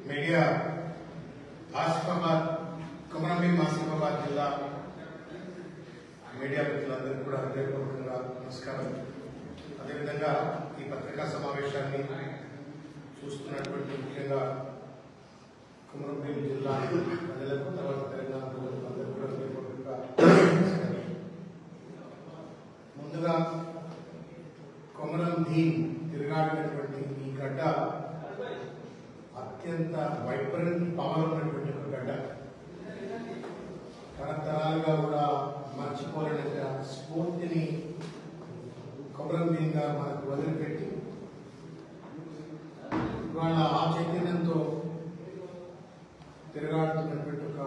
Media Asifabad Komaram Bheem Asifabad జిల్లా media మిత్రులందరికీ కూడా హృదయపూర్వకంగా నమస్కారం. అదేవిధంగా ఈ పత్రికా సమావేశాన్ని చూస్తున్నటువంటి ముఖ్యంగా కొమరంభీం జిల్లా ప్రజలకు, తర్వాత తెలంగాణ ప్రజలకు అందరూ కూడా హృదయపూర్వకంగా ముందుగా కొమరంభీం తిరగాడినటువంటి ఈ గడ్డ అత్యంత వైబ్రెంట్ పవర్ ఉన్నటువంటి ఒక గడ్డ, తరతరాలుగా కూడా మర్చిపోలేని స్ఫూర్తిని కొమరంభీంగా మనకు వదిలిపెట్టి వాళ్ళ ఆ చైతన్యంతో తిరగాడుతున్నటువంటి ఒక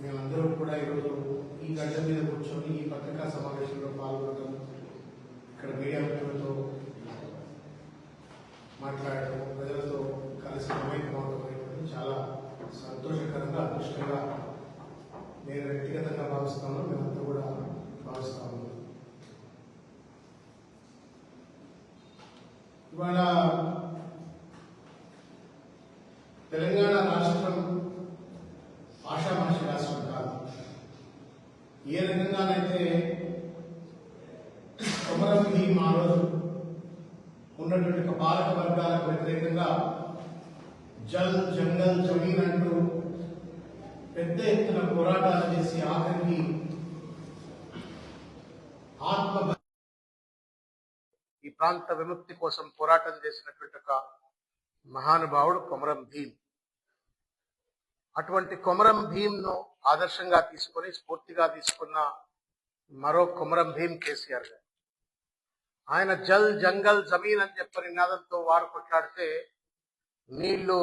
మేమందరూ కూడా ఈరోజు ఈ గడ్డ మీద కూర్చొని ఈ పత్రికా సమావేశంలో పాల్గొనడం, ఇక్కడ మీడియా మిత్రులతో మాట్లాడటం, ప్రజలతో కలిసి మమేకమవడం అనేటువంటి చాలా సంతోషకరంగా, అదృష్టంగా నేను వ్యక్తిగతంగా భావిస్తాను, మేమంతా కూడా భావిస్తాము. ఇవాళ తెలంగాణ రాష్ట్రం ఆషామాషి రాష్ట్రం కాదు. ఏ రకంగానైతే కొమరంభీం ఆ రోజు ఉన్నటువంటి పాలక వర్గాలకు వ్యతిరేకంగా జల్ జంగల్ జమీన్ అంటూ పెద్ద ఎత్తున పోరాటాలు చేసి ఆఖరికి ఆత్మ ఈ ప్రాంత విముక్తి కోసం పోరాటం చేసినటువంటి ఒక మహానుభావుడు కొమరంభీం. అటువంటి కొమరంభీంను ఆదర్శంగా తీసుకొని స్ఫూర్తిగా తీసుకున్న మరో కొమరంభీం కేసీఆర్ గారు. ఆయన జల్ జంగల్ జమీన్ అని చెప్పని నినాదంతో వారు కొట్లాడితే నీళ్లు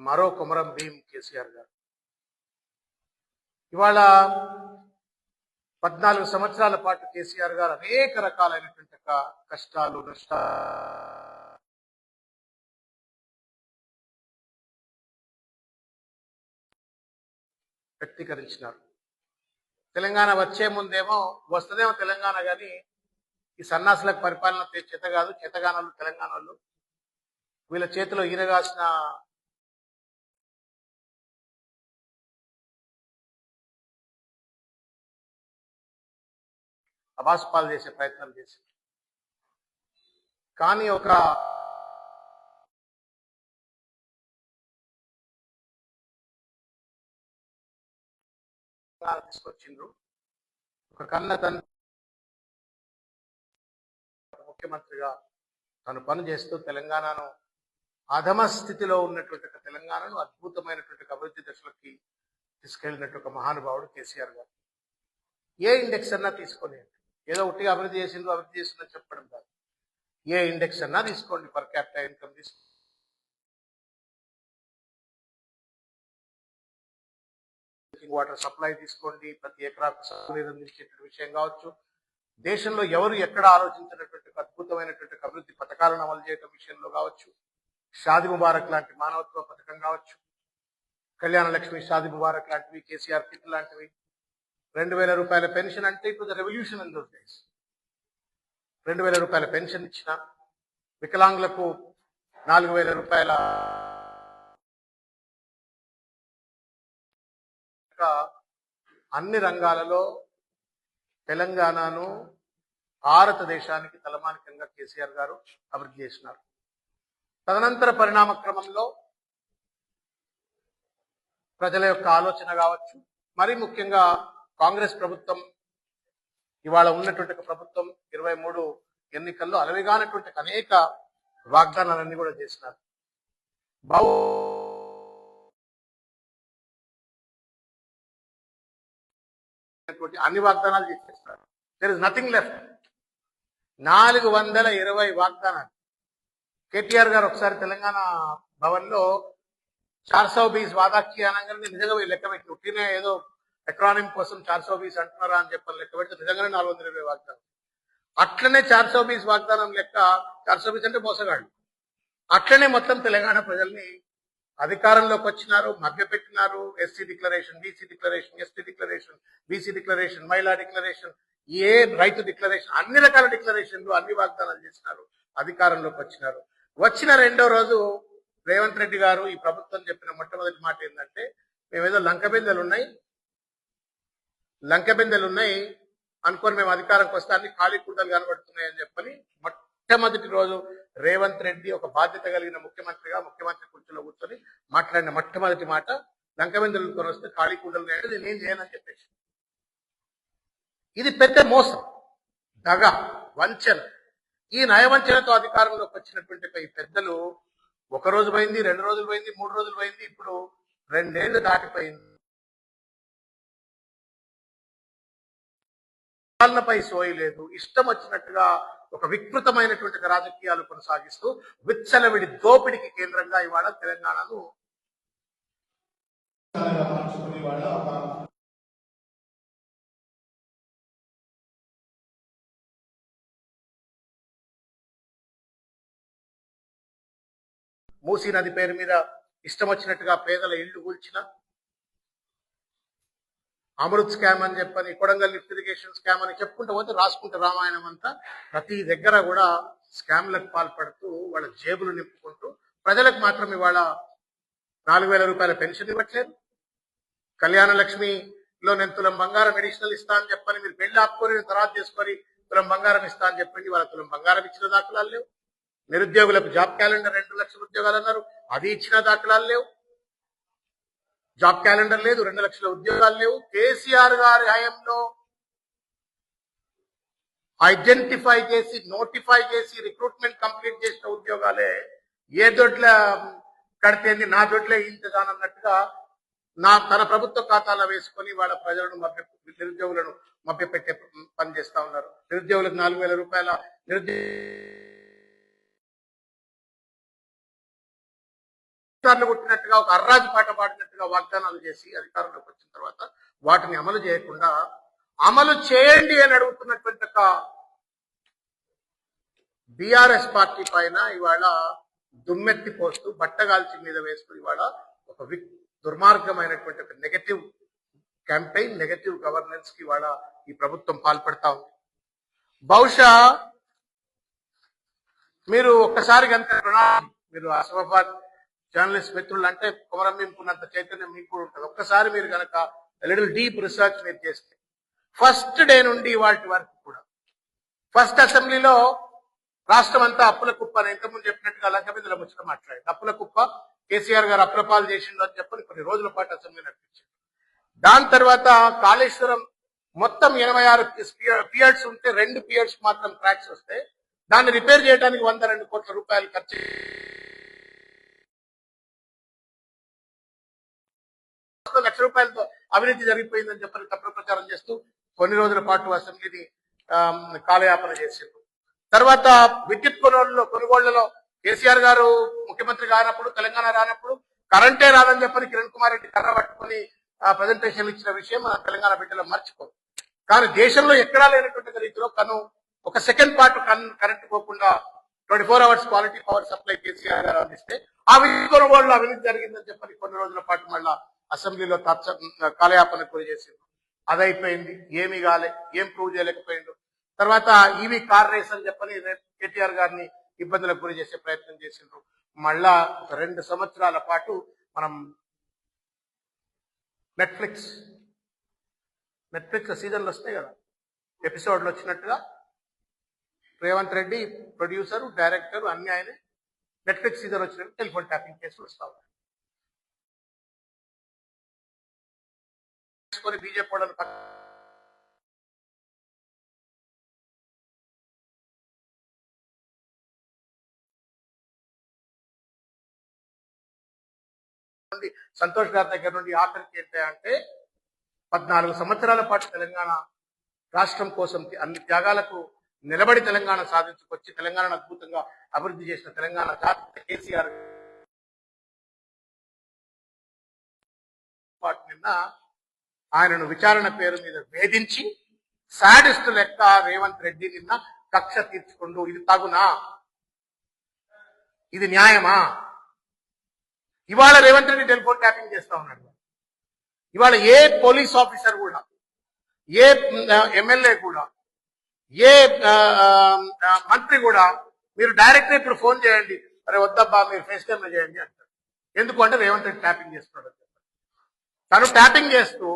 మరో కొమరంభీం కేసీఆర్ గారు. ఇవాళ 14 సంవత్సరాల పాటు కేసీఆర్ గారు అనేక రకాలైనటువంటి కష్టాలు, నష్టాలు వ్యక్తీకరించినారు. తెలంగాణ వచ్చే ముందేమో వస్తుందేమో తెలంగాణ, కానీ ఈ సన్నాసులకు పరిపాలన చేత కాదు, చేతగానాలు తెలంగాణ వాళ్ళు, వీళ్ళ చేతిలో ఈనగాసిన అబాస్పాలు చేసే ప్రయత్నం చేసి, కానీ ఒక తీసుకొచ్చిండ్రు. ఒక కన్న తండ్రి ముఖ్యమంత్రిగా తను పని చేస్తూ తెలంగాణను అధమ స్థితిలో ఉన్నటువంటి తెలంగాణను అద్భుతమైనటువంటి అభివృద్ధి దశలకి తీసుకెళ్లినట్టు ఒక మహానుభావుడు కేసీఆర్ గారు. ఏ ఇండెక్స్ అన్నా తీసుకొని, ఏదో ఒకటిగా అభివృద్ధి చేసిందని చెప్పడం కాదు, ఏ ఇండెక్స్ అన్నా తీసుకోండి, పర్ క్యాపిటల్ ఇన్కమ్ తీసుకోండి, వాటర్ సప్లై తీసుకోండి, ప్రతి ఎకరాకు సాగునీరు అందించే విషయం కావచ్చు, దేశంలో ఎవరు ఎక్కడ ఆలోచించినటువంటి అద్భుతమైనటువంటి అభివృద్ధి పథకాలను అమలు చేయడం విషయంలో కావచ్చు, షాది ముబారక్ లాంటి మానవత్వ పథకం కావచ్చు, కళ్యాణ లక్ష్మి, షాది ముబారక్ లాంటివి, కేసీఆర్ కిట్ లాంటివి, 2000 రూపాయల పెన్షన్ అంటే ఇప్పుడు రెవల్యూషన్ ఇన్ దోస్ డేస్. 2000 రూపాయల పెన్షన్ ఇచ్చిన, వికలాంగులకు 4000 రూపాయల అన్ని రంగాలలో తెలంగాణను భారతదేశానికి తలమానికంగా కేసీఆర్ గారు అభివృద్ధి చేసినారు. తదనంతర పరిణామ క్రమంలో ప్రజల యొక్క ఆలోచన కావచ్చు, మరీ ముఖ్యంగా కాంగ్రెస్ ప్రభుత్వం, ఇవాళ ఉన్నటువంటి ప్రభుత్వం 23 ఎన్నికల్లో అలవిగానటువంటి అనేక వాగ్దానాలన్నీ కూడా చేసినారు. అన్ని వాగ్దానాలు చేసేస్తారు. There is nothing left. 420 వాగ్దానాలు. కేటీఆర్ గారు ఒకసారి తెలంగాణ భవన్ లో 420 వాదా కియా అనగానే నిజంగా లెక్క పెట్టి ఉట్టినే ఏదో ఎకరానిం కోసం 420 అంటున్నారా అని చెప్పని లెక్క పెడితే నిజంగానే 420 వాగ్దానం. అట్లనే 420 వాగ్దానం లెక్క 420 అంటే మోసగాళ్ళు. అట్లనే మొత్తం తెలంగాణ ప్రజల్ని అధికారంలోకి వచ్చినారు, మభ్యపెట్టినారు. SC declaration, BC declaration, ST declaration, BC declaration, మహిళా డిక్లరేషన్, ఏ రైతు డిక్లరేషన్, అన్ని రకాల డిక్లరేషన్లు, అన్ని వాగ్దానాలు చేసినారు. అధికారంలోకి వచ్చినారు. వచ్చిన రెండో రోజు రేవంత్ రెడ్డి గారు ఈ ప్రభుత్వం చెప్పిన మొట్టమొదటి మాట ఏంటంటే, మేమేదో లంకెబెందెలు ఉన్నాయి అనుకొని మేము అధికారంకి వస్తే అన్ని ఖాళీ కుండలు కనబడుతున్నాయి అని చెప్పని మొట్టమొదటి రోజు రేవంత్ రెడ్డి ఒక బాధ్యత కలిగిన ముఖ్యమంత్రిగా ముఖ్యమంత్రి కుర్చీలో కూర్చొని మాట్లాడిన మొట్టమొదటి మాట లంకెబెందెలు కొని వస్తే ఖాళీ కుండలు నేనేం చేయనని చెప్పేసి. ఇది పెద్ద మోసం, దగ, వంచన. ఈ నయవంచనతో అధికారంలోకి వచ్చినటువంటి ఈ పెద్దలు ఒక రోజు పోయింది, 2 రోజులు పోయింది, 3 రోజులు పోయింది, ఇప్పుడు 2 ఏళ్లు దాటిపోయింది. పై సోయి లేదు. ఇష్టం వచ్చినట్టుగా ఒక వికృతమైనటువంటి రాజకీయాలు కొనసాగిస్తూ విచ్చలవిడి దోపిడికి కేంద్రంగా ఇవాళ తెలంగాణను మూసీ నది పేరు మీద ఇష్టం వచ్చినట్టుగా పేదల ఇళ్లు కూల్చిన, అమృత్ స్కామ్ అని చెప్పని, కొడంగల్ లిఫ్ట్ ఇరిగేషన్ స్కామ్ అని చెప్పుకుంటూ పోతే రాసుకుంటే రామాయణం అంతా ప్రతి దగ్గర కూడా స్కామ్లకు పాల్పడుతూ వాళ్ళ జేబులు నింపుకుంటూ ప్రజలకు మాత్రం ఇవాళ 4,000 రూపాయల పెన్షన్ ఇవ్వట్లేదు. కళ్యాణ లక్ష్మిలో నేను తులం బంగారం అడిషనల్ ఇస్తా అని చెప్పని మీరు పెళ్లి ఆపుకొని తర్వాత చేసుకొని తులం బంగారం ఇస్తా అని చెప్పండి, వాళ్ళ తులం బంగారం ఇచ్చిన దాఖలాలు లేవు. నిరుద్యోగులకు జాబ్ క్యాలెండర్ 2 లక్షల ఉద్యోగాలు అన్నారు, అది ఇచ్చిన దాఖలాలు లేవు. జాబ్ క్యాలెండర్ లేదు, 2 లక్షల ఉద్యోగాలు లేవు. కేసీఆర్ గారి హయాంలో ఐడెంటిఫై చేసి నోటిఫై చేసి రిక్రూట్మెంట్ కంప్లీట్ చేసిన ఉద్యోగాలే ఏ దొడ్ల కడితేంది నా దొడ్లే ఇంతదానన్నట్టుగా తన ప్రభుత్వ ఖాతాలో వేసుకొని వాళ్ళ ప్రజలను నిరుద్యోగులను మభ్యపెట్టే పని చేస్తా ఉన్నారు. నిరుద్యోగులకు 4,000 రూపాయల కొట్టినట్టుగా ఒక అర్రాజు పాట పాడినట్టుగా వాగ్దానాలు చేసి అధికారంలోకి వచ్చిన తర్వాత వాటిని అమలు చేయకుండా అమలు చేయండి అని అడుగుతున్నటువంటి ఒక బీఆర్ఎస్ పార్టీ పైన ఇవాళ దుమ్మెత్తి పోస్తూ బట్టగాల్చి మీద వేస్తూ ఇవాళ ఒక దుర్మార్గమైనటువంటి ఒక నెగటివ్ క్యాంపెయిన్, నెగటివ్ గవర్నెన్స్ కి ఇవాళ ఈ ప్రభుత్వం పాల్పడతా ఉంది. బహుశా మీరు ఒక్కసారి కనుక మీరు అసమాబాద్ జర్నలిస్ట్ మిత్రులు అంటే కుమరం నింపుకున్నంత చైతన్యం మీకు కూడా ఉంటుంది. ఒక్కసారి మీరు కనుక లిటిల్ డీప్ రీసెర్చ్ మీరు చేస్తే ఫస్ట్ డే నుండి వాటి వరకు కూడా ఫస్ట్ అసెంబ్లీలో రాష్ట్రం అంతా అప్పుల కుప్ప అని ఇంతకుముందు చెప్పినట్టుగా లంకబిందుల ముచ్చట మాట్లాడింది. అప్పుల కుప్ప, కేసీఆర్ గారు అప్రపాలు చేసిండు అని చెప్పని కొన్ని రోజుల పాటు అసెంబ్లీ నడిపించారు. దాని తర్వాత కాళేశ్వరం మొత్తం 86 పియర్స్ ఉంటే 2 పియర్స్ మాత్రం ట్రాక్స్ వస్తే దాన్ని రిపేర్ చేయడానికి 102 కోట్ల రూపాయలు ఖర్చు లక్ష రూపాయలతో అవినీతి జరిగిపోయిందని చెప్పని తప్పుడు ప్రచారం చేస్తూ కొన్ని రోజుల పాటు అసెంబ్లీని కాలయాపన చేసిండ్రు. తర్వాత విద్యుత్ కొనుగోళ్లలో కేసీఆర్ గారు ముఖ్యమంత్రి కానప్పుడు, తెలంగాణ రానప్పుడు కరెంటే రాదని చెప్పని కిరణ్ కుమార్ రెడ్డి కర్ర పట్టుకుని ప్రజెంటేషన్ ఇచ్చిన విషయం మన తెలంగాణ బిడ్డలు మర్చిపో. కానీ దేశంలో ఎక్కడా లేనటువంటి రీతిలో ఒక సెకండ్ పార్ట్ కరెంట్ పోకుండా 24 hours quality power supply KCR గారు అందిస్తే ఆ విద్యుత్ కొనుగోళ్లు అవినీతి జరిగిందని చెప్పని కొన్ని రోజుల పాటు మళ్ళా అసెంబ్లీలో కాలయాపన గురి చేసిండు. అదైపోయింది, ఏమీ కాలే, ఏం ప్రూవ్ చేయలేకపోయిండు. తర్వాత ఈవీ కార్ రేస్ అని చెప్పని కేటీఆర్ గారిని ఇబ్బందులకు గురి చేసే ప్రయత్నం చేసిండ్రు. మళ్ళా ఒక 2 సంవత్సరాల పాటు మనం నెట్ఫ్లిక్స్ సీజన్లు వస్తాయి కదా, ఎపిసోడ్లు వచ్చినట్టుగా రేవంత్ రెడ్డి ప్రొడ్యూసరు, డైరెక్టర్ అన్ని ఆయనే. నెట్ఫ్లిక్స్ సీజన్ వచ్చినట్టు టెలిఫోన్ ట్యాపింగ్ కేసులు వస్తా ఉన్నాయి. బీజేపీ వాళ్ళని సంతోష్ గారి దగ్గర నుండి ఆఖరికి ఏంటంటే 14 సంవత్సరాల పాటు తెలంగాణ రాష్ట్రం కోసం అన్ని త్యాగాలకు నిలబడి తెలంగాణ సాధించుకొచ్చి తెలంగాణను అద్భుతంగా అభివృద్ధి చేసిన తెలంగాణ జాతి కేసీఆర్ నిన్న ఆయనను విచారణ పేరు మీద వేధించి సాడిస్ట్ లెక్క రేవంత్ రెడ్డి నిన్న కక్ష తీర్చుకుంటూ ఇది తగునా, ఇది న్యాయమా? ఇవాళ రేవంత్ రెడ్డి టెలిఫోన్ ట్యాపింగ్ చేస్తా ఉన్నాడు. ఇవాళ ఏ పోలీస్ ఆఫీసర్ కూడా, ఏ ఎమ్మెల్యే కూడా, ఏ మంత్రి కూడా మీరు డైరెక్ట్ ఇప్పుడు ఫోన్ చేయండి, అరే వద్దబ్బా మీరు ఫేస్ టైమ్ లో చేయండి అంటారు. ఎందుకంటే రేవంత్ రెడ్డి ట్యాపింగ్ చేస్తున్నాడు. తను ట్యాపింగ్ చేస్తూ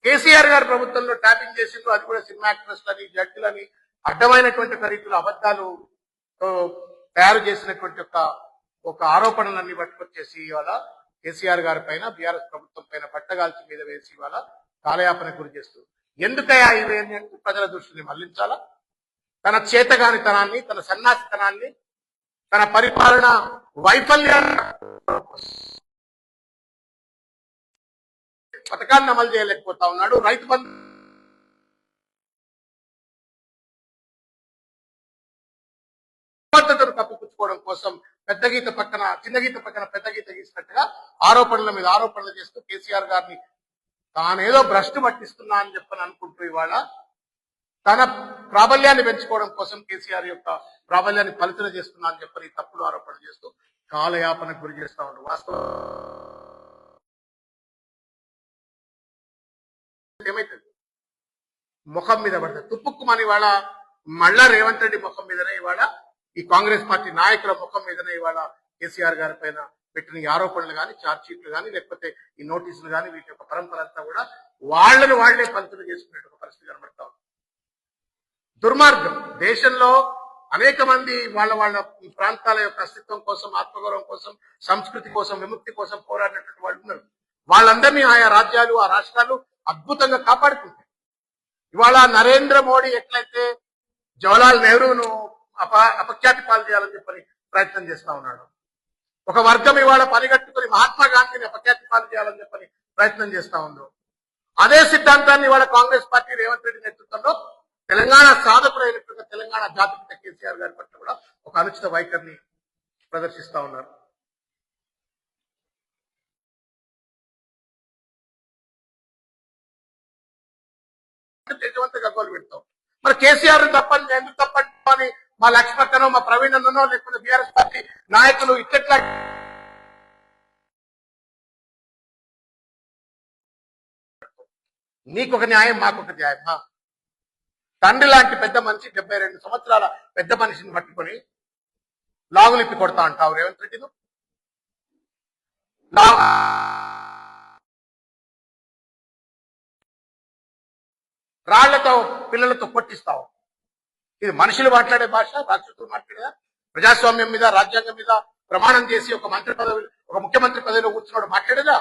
కేసీఆర్ గారి ప్రభుత్వంలో ట్యాపింగ్ చేసిండు, అది కూడా సినిమా యాక్ట్రెస్లని జడ్జిలని అడ్డమైనటువంటి రీతిలో అబద్ధాలు తయారు చేసినటువంటి ఒక ఆరోపణలన్నీ పట్టుకొచ్చేసి ఇవాళ కేసీఆర్ గారి పైన బీఆర్ఎస్ ప్రభుత్వం పైన పట్టగాల్చి మీద వేసి ఇవాళ కాలయాపన గురి చేస్తూ ఎందుకయ్యా ఇవేంటి అంటే ప్రజల దృష్టిని మళ్లించాలా, తన చేతగానితనాన్ని, తన సన్నాసితనాన్ని, తన పరిపాలన వైఫల్యాన్ని పథకాలను అమలు చేయలేకపోతా ఉన్నాడు. రైతు బంధు కప్పిపుచ్చుకోవడం కోసం పెద్ద గీత పక్కన చిన్న గీత పక్కన పెద్ద గీత గీసినట్టుగా ఆరోపణల మీద ఆరోపణలు చేస్తూ కేసీఆర్ గారిని తానేదో భ్రష్టు పట్టిస్తున్నా అని చెప్పని అనుకుంటూ ఇవాళ తన ప్రాబల్యాన్ని పెంచుకోవడం కోసం కేసీఆర్ యొక్క ప్రాబల్యాన్ని ఫలితం చేస్తున్నా అని చెప్పని తప్పుడు ఆరోపణలు చేస్తూ కాలయాపనకు గురి చేస్తా ఉన్నాడు. వాస్తవం ఏమైతుంది, ముఖం మీద పడుతుంది తుప్పుక్కుమని ఇవాళ మళ్ళా రేవంత్ రెడ్డి ముఖం మీదనే ఇవాళ ఈ కాంగ్రెస్ పార్టీ నాయకుల ముఖం మీదనే ఇవాళ కేసీఆర్ గారి పైన పెట్టిన ఈ ఆరోపణలు కానీ, ఛార్జ్ షీట్లు కానీ, లేకపోతే ఈ నోటీసులు కానీ, వీటి యొక్క పరంపర అంతా కూడా వాళ్లే ఫలితం చేసుకునే పరిస్థితి కనబడతా ఉంది. దుర్మార్గం. దేశంలో అనేక మంది వాళ్ళ ప్రాంతాల యొక్క అస్తిత్వం కోసం, ఆత్మగౌరవం కోసం, సంస్కృతి కోసం, విముక్తి కోసం పోరాడినటువంటి వాళ్ళు ఉన్నారు. వాళ్ళందరినీ ఆయా రాజ్యాలు, ఆ రాష్ట్రాలు అద్భుతంగా కాపాడుకుంటాయి. ఇవాళ నరేంద్ర మోడీ ఎట్లయితే జవహర్లాల్ నెహ్రూను అపఖ్యాతి పాలు చేయాలని చెప్పని ప్రయత్నం చేస్తా ఉన్నాడు, ఒక వర్గం ఇవాళ పనిగట్టుకుని మహాత్మా గాంధీని అపఖ్యాతి పాలు చేయాలని చెప్పని ప్రయత్నం చేస్తా ఉందో, అదే సిద్ధాంతాన్ని ఇవాళ కాంగ్రెస్ పార్టీ రేవంత్ రెడ్డి నేతృత్వంలో తెలంగాణ సాధకులైనట్టుగా తెలంగాణ జాతిపిత కేసీఆర్ గారి పట్ల కూడా ఒక అనుచిత వైఖరిని ప్రదర్శిస్తా ఉన్నారు. దేశమంతా గగ్గోలు పెడతాం. మరి కేసీఆర్ తప్పని ఎందుకు తప్పని అని మా లక్ష్మక్కనో, మా ప్రవీణ్ అన్ననో, లేకపోతే బీఆర్ఎస్ పార్టీ నాయకులు ఇట్లా నీకొక న్యాయం మాకొక న్యాయమా? తండ్రి లాంటి పెద్ద మనిషి 72 సంవత్సరాల పెద్ద మనిషిని పట్టుకొని లాగులిప్పి కొడతా అంటావు రేవంత్ రెడ్డిను. రాళ్లతో పిల్లలతో కొట్టిస్తావు. ఇది మనుషులు మాట్లాడే భాష, రాక్షసులు మాట్లాడేదా? ప్రజాస్వామ్యం మీద, రాజ్యాంగం మీద ప్రమాణం చేసి ఒక ముఖ్యమంత్రి పదవిలో కూర్చున్నాడు మాట్లాడేదా?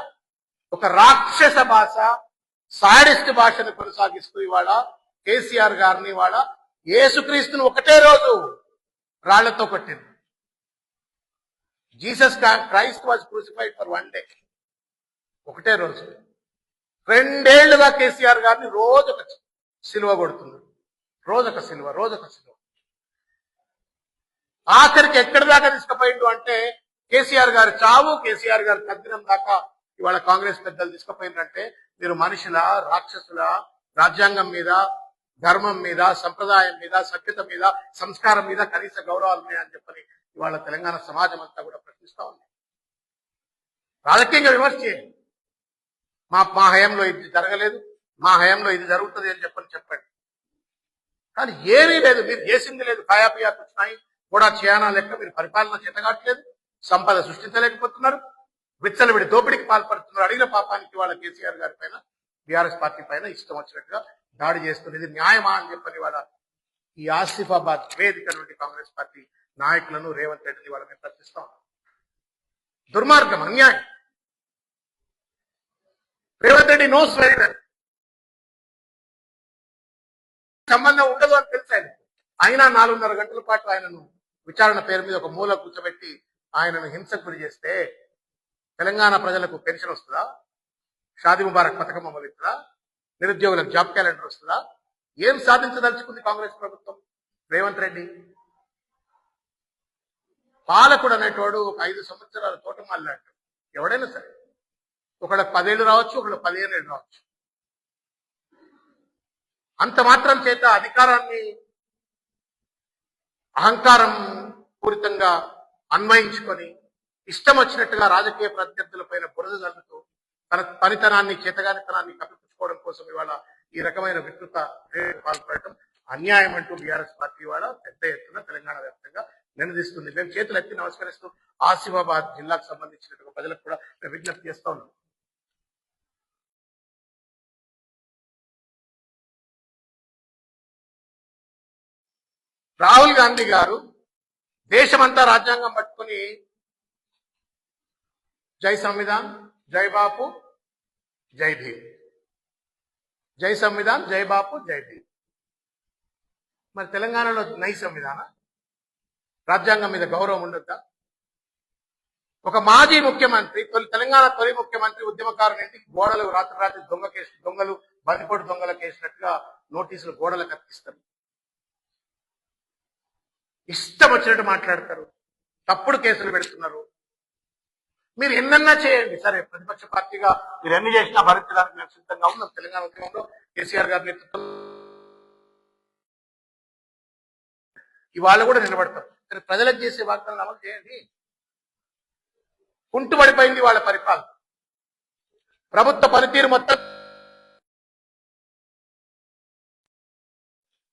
ఒక రాక్షస భాష, సాడిస్ట్ భాషను కొనసాగిస్తూ ఇవాళ కేసీఆర్ గారిని ఇవాళ యేసుక్రీస్తును ఒకటే రోజు రాళ్లతో కొట్టింది. Jesus Christ was crucified for 1 day, ఒకటే రోజు. 2 ఏళ్లుగా కేసీఆర్ గారిని రోజు ఒక సిలువ కొడుతుంది, రోజొక సిలువ. ఆఖరికి ఎక్కడి దాకా తీసుకుపోయిండు అంటే కేసీఆర్ గారి చావు, కేసీఆర్ గారి తగ్గినం దాకా ఇవాళ కాంగ్రెస్ పెద్దలు తీసుకుపోయిందంటే మీరు మనుషుల, రాక్షసుల, రాజ్యాంగం మీద, ధర్మం మీద, సంప్రదాయం మీద, సభ్యత మీద, సంస్కారం మీద కనీస గౌరవాలు ఉన్నాయని చెప్పని ఇవాళ తెలంగాణ సమాజం అంతా కూడా ప్రశ్నిస్తా ఉంది. రాజకీయంగా విమర్శ చేయండి, మా హయాంలో ఇది జరగలేదు, మా హయాంలో ఇది జరుగుతుంది అని చెప్పండి. కానీ ఏమీ లేదు, మీరు చేసింది లేదు. ఖాయాపియా కూర్చున్నాయి కూడా చేయనా లెక్క మీరు పరిపాలన చేతగాట్లేదు, సంపద సృష్టించలేకపోతున్నారు, విచ్చలవిడి దోపిడీకి పాల్పడుతున్నారు. అడిగిన పాపానికి వాళ్ళ కేసీఆర్ గారి పైన, బీఆర్ఎస్ పార్టీ పైన ఇష్టం వచ్చినట్టుగా దాడి చేస్తుంది. ఇది న్యాయమా అని చెప్పని వాళ్ళ ఈ ఆసిఫాబాద్ వేదిక నుండి కాంగ్రెస్ పార్టీ నాయకులను, రేవంత్ రెడ్డిని వాళ్ళ మీద ప్రశ్నిస్తా ఉన్నారు. దుర్మార్గం, అన్యాయం. Revanth Reddy knows very well సంబంధం ఉండదు అని తెలుసు అయినా 4.5 గంటల పాటు ఆయనను విచారణ పేరు మీద ఒక మూల కూర్చోబెట్టి ఆయనను హింసకు గురి చేస్తే తెలంగాణ ప్రజలకు పెన్షన్ వస్తుందా? షాదీ ముబారక్ పథకం అమలుతుందా? నిరుద్యోగులకు జాబ్ క్యాలెండర్ వస్తుందా? ఏం సాధించదలుచుకుంది కాంగ్రెస్ ప్రభుత్వం? రేవంత్ రెడ్డి పాలకుడు అనేటోడు ఒక 5 సంవత్సరాల తోటమాలాడు. ఎవడైనా సరే ఒకళ్ళకి 10 ఏళ్ళు రావచ్చు, ఒకళ్ళకి 15 ఏళ్ళు రావచ్చు. అంత మాత్రం చేత అధికారాన్ని అహంకారం పూరితంగా అన్వయించుకొని ఇష్టం వచ్చినట్టుగా రాజకీయ ప్రత్యర్థుల పైన బురద జల్లుతూ తన పనితనాన్ని చేతగానితనాన్ని కప్పిపుచ్చుకోవడం కోసం ఇవాళ ఈ రకమైన వికృత పాల్పడటం అన్యాయం అంటూ బీఆర్ఎస్ పార్టీ ఇవాళ పెద్ద ఎత్తున తెలంగాణ వ్యాప్తంగా నిలదీస్తుంది. మేము చేతులు ఎత్తి నమస్కరిస్తూ ఆసిఫాబాద్ జిల్లాకు సంబంధించినటువంటి ప్రజలకు కూడా మేము విజ్ఞప్తి చేస్తా ఉన్నాం. రాహుల్ గాంధీ గారు దేశమంతా రాజ్యాంగం పట్టుకుని జై సంవిధాన్, జై బాపు, జై భీమ్, జై సంవిధాన్, జై బాపు, జై భీమ్. మరి తెలంగాణలో నై సంవిధాన రాజ్యాంగం మీద గౌరవం ఉండొద్దా? ఒక మాజీ ముఖ్యమంత్రి తెలంగాణ తొలి ముఖ్యమంత్రి ఉద్యమకారుని ఇంటికి గోడలు రాత్రి దొంగలు బందిపోటు దొంగలకు వేసినట్టుగా నోటీసులు గోడలకు అతికిస్తారు. ఇష్టం వచ్చినట్టు మాట్లాడతారు, తప్పుడు కేసులు పెడుతున్నారు. మీరు ఎన్నన్నా చేయండి, సరే ప్రతిపక్ష పార్టీగా మీరు ఎన్ని చేసినా భరించడానికి మేము సిద్ధంగా ఉన్నాం. తెలంగాణ ఉద్యమంలో కేసీఆర్ గారి నేతృత్వం ఇవాళ కూడా నిలబడతారు. కానీ ప్రజలకు చేసే వాగ్దానాలు అమలు చేయండి. కుంటుపడిపోయింది వాళ్ళ పరిపాలన. ప్రభుత్వ పనితీరు మొత్తం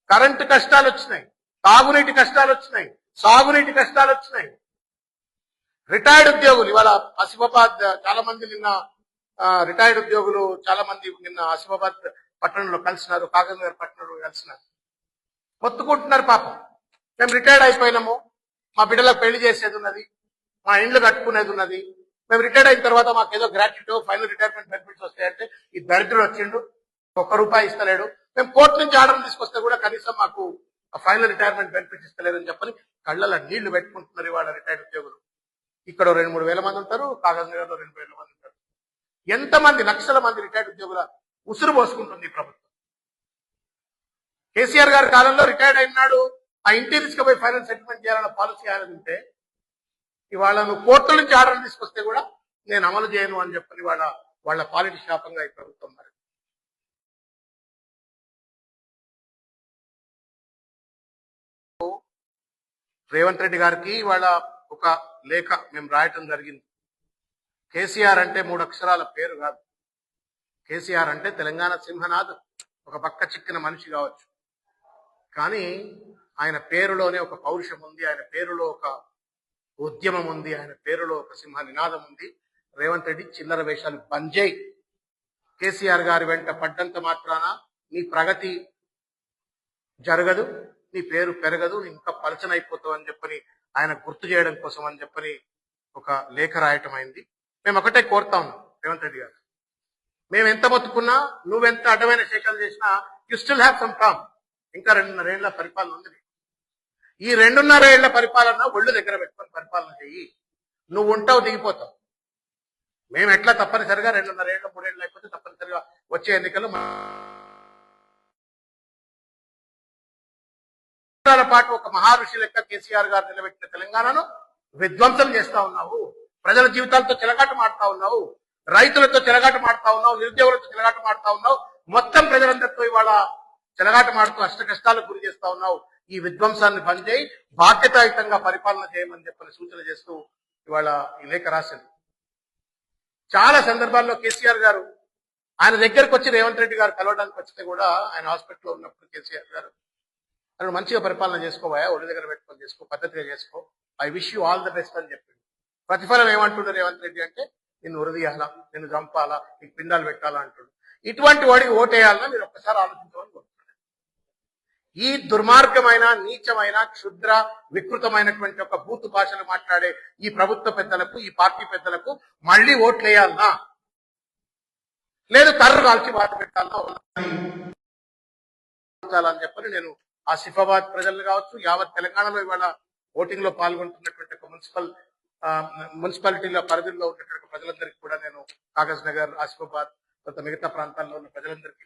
కరెంటు కష్టాలు వచ్చినాయి, తాగునీటి కష్టాలు వచ్చినాయి, సాగునీటి కష్టాలు వచ్చినాయి. రిటైర్డ్ ఉద్యోగులు ఇవాళ ఆసిఫాబాద్ చాలా మంది నిన్న రిటైర్డ్ ఉద్యోగులు చాలా మంది నిన్న ఆసిఫాబాద్ పట్టణంలో కలిసినారు, కాగజ్నగర్ పట్టణంలో కలిసినారు. మొత్తుకుంటున్నారు, పాపం మేము రిటైర్డ్ అయిపోయినాము, మా బిడ్డలకు పెళ్లి చేసేది ఉన్నది, మా ఇండ్లు కట్టుకునేది ఉన్నది, మేము రిటైర్డ్ అయిన తర్వాత మాకు ఏదో గ్రాట్యుటీ ఫైనల్ రిటైర్మెంట్ బెనిఫిట్స్ వస్తాయంటే ఈ దరిద్రుడు వచ్చిండు, ₹1 ఇస్తలేడు. మేము కోర్టు నుంచి ఆర్డర్ తీసుకొస్తే కూడా కనీసం మాకు ఫైనల్ రిటైర్మెంట్ బెనిఫిట్స్ ఇస్తలేదని చెప్పని కళ్ళలో నీళ్లు పెట్టుకుంటున్నారు ఇవాళ రిటైర్డ్ ఉద్యోగులు. ఇక్కడ 2-3 వేల మంది ఉంటారు, కాగజ్నగర్ లో 2 వేల మంది ఉంటారు. ఎంతమంది లక్షల మంది రిటైర్డ్ ఉద్యోగుల ఉసురు పోసుకుంటుంది ఈ ప్రభుత్వం. కేసీఆర్ గారి కాలంలో రిటైర్డ్ అయినాడు, ఆ ఇంటి తీసుకుపోయి ఫైనల్ సెటిల్మెంట్ చేయాలన్న పాలసీ ఆయన ఉంటే ఇవాళ నువ్వు కోర్టుల నుంచి ఆర్డర్ తీసుకొస్తే కూడా నేను అమలు చేయను అని చెప్పని వాళ్ళ పాలిటి శాపంగా ఈ ప్రభుత్వం మరి. రేవంత్ రెడ్డి గారికి ఇవాళ ఒక లేఖ మేము రాయటం జరిగింది. కేసీఆర్ అంటే 3 అక్షరాల పేరు కాదు. కేసీఆర్ అంటే తెలంగాణ సింహనాథ్, ఒక పక్క చిక్కిన మనిషి కావచ్చు, కానీ ఆయన పేరులోనే ఒక పౌరుషం ఉంది, ఆయన పేరులో ఒక ఉద్యమం ఉంది, ఆయన పేరులో ఒక సింహ నినాదం ఉంది. రేవంత్ రెడ్డి చిల్లర వేషాలు బంజేయ్. కేసీఆర్ గారి వెంట పడ్డంత మాత్రాన నీ ప్రగతి జరగదు, నీ పేరు పెరగదు, నీ ఇంకా పలచనైపోతావు అని చెప్పని ఆయన గుర్తు చేయడం కోసం అని చెప్పని ఒక లేఖ రాయటం అయింది. మేము ఒకటే కోరుతా ఉన్నాం రేవంత్ రెడ్డి గారు, మేము ఎంత బతుకున్నా, నువ్వెంత అడ్డమైన శేఖలు చేసినా you still have some calm. ఇంకా 2.5 ఏళ్ల పరిపాలన ఉంది. ఈ 2.5 ఏళ్ల పరిపాలన ఒళ్ళు దగ్గర పెట్టుకొని పరిపాలన చెయ్యి. నువ్వు ఉంటావు, దిగిపోతావు. మేము ఎట్లా తప్పనిసరిగా 2.5 ఏళ్ళు 3 ఏళ్ళు అయిపోతే తప్పనిసరిగా వచ్చే ఎన్నికల్లో పాటు ఒక మహారుషి లెక్క కేసీఆర్ గారు నిలబెట్టిన తెలంగాణను విధ్వంసం చేస్తా ఉన్నావు. ప్రజల జీవితాలతో చెలగాట మాడుతా ఉన్నావు, రైతులతో చెలగాట మాడుతా ఉన్నావు, నిరుద్యోగులతో చెలగాట మాడుతా ఉన్నావు, మొత్తం ప్రజలందరితో ఇవాళ చెలగాట మాడుతూ అష్ట కష్టాలకు గురి చేస్తా ఉన్నావు. ఈ విధ్వంసాన్ని బంద్ చేయి, బాధ్యతాయుతంగా పరిపాలన చేయమని చెప్పని సూచన చేస్తూ ఇవాళ ఈ లేఖ రాసింది. చాలా సందర్భాల్లో కేసీఆర్ గారు ఆయన దగ్గరకు వచ్చి రేవంత్ రెడ్డి గారు కలవడానికి వచ్చితే కూడా ఆయన హాస్పిటల్లో ఉన్నప్పుడు కేసీఆర్ గారు అక్కడ మంచిగా పరిపాలన చేసుకోవాయా, ఒళ్ళు దగ్గర పెట్టుకొని చేసుకో, పద్ధతిగా చేసుకో, I wish you all the best అని చెప్పింది. ప్రతిఫలం ఏమంటుండ్రు రేవంత్ రెడ్డి అంటే నిన్ను ఉరదీయాలా, నిన్ను చంపాలా, నీకు పిండాలు పెట్టాలా అంటుండ్రు. ఇటువంటి వాడికి ఓటేయాలన్నా మీరు ఒక్కసారి ఆలోచించమని కోరుతున్నాను. ఈ దుర్మార్గమైన, నీచమైన, క్షుద్ర, వికృతమైనటువంటి ఒక బూతు భాషలు మాట్లాడే ఈ ప్రభుత్వ పెద్దలకు, ఈ పార్టీ పెద్దలకు మళ్ళీ ఓట్లు వేయాలనా, లేదు కర్ర కాల్చి బాధ పెట్టాలనా అని చెప్పని నేను ఆసిఫాబాద్ ప్రజలు కావచ్చు, యావత్ తెలంగాణలో ఇవాళ ఓటింగ్ లో పాల్గొంటున్నటువంటి ఒక మున్సిపాలిటీల పరిధిలో ఉన్నటువంటి ప్రజలందరికీ కూడా నేను కాగజ్నగర్, ఆసిఫాబాద్, మిగతా ప్రాంతాల్లో ఉన్న ప్రజలందరికీ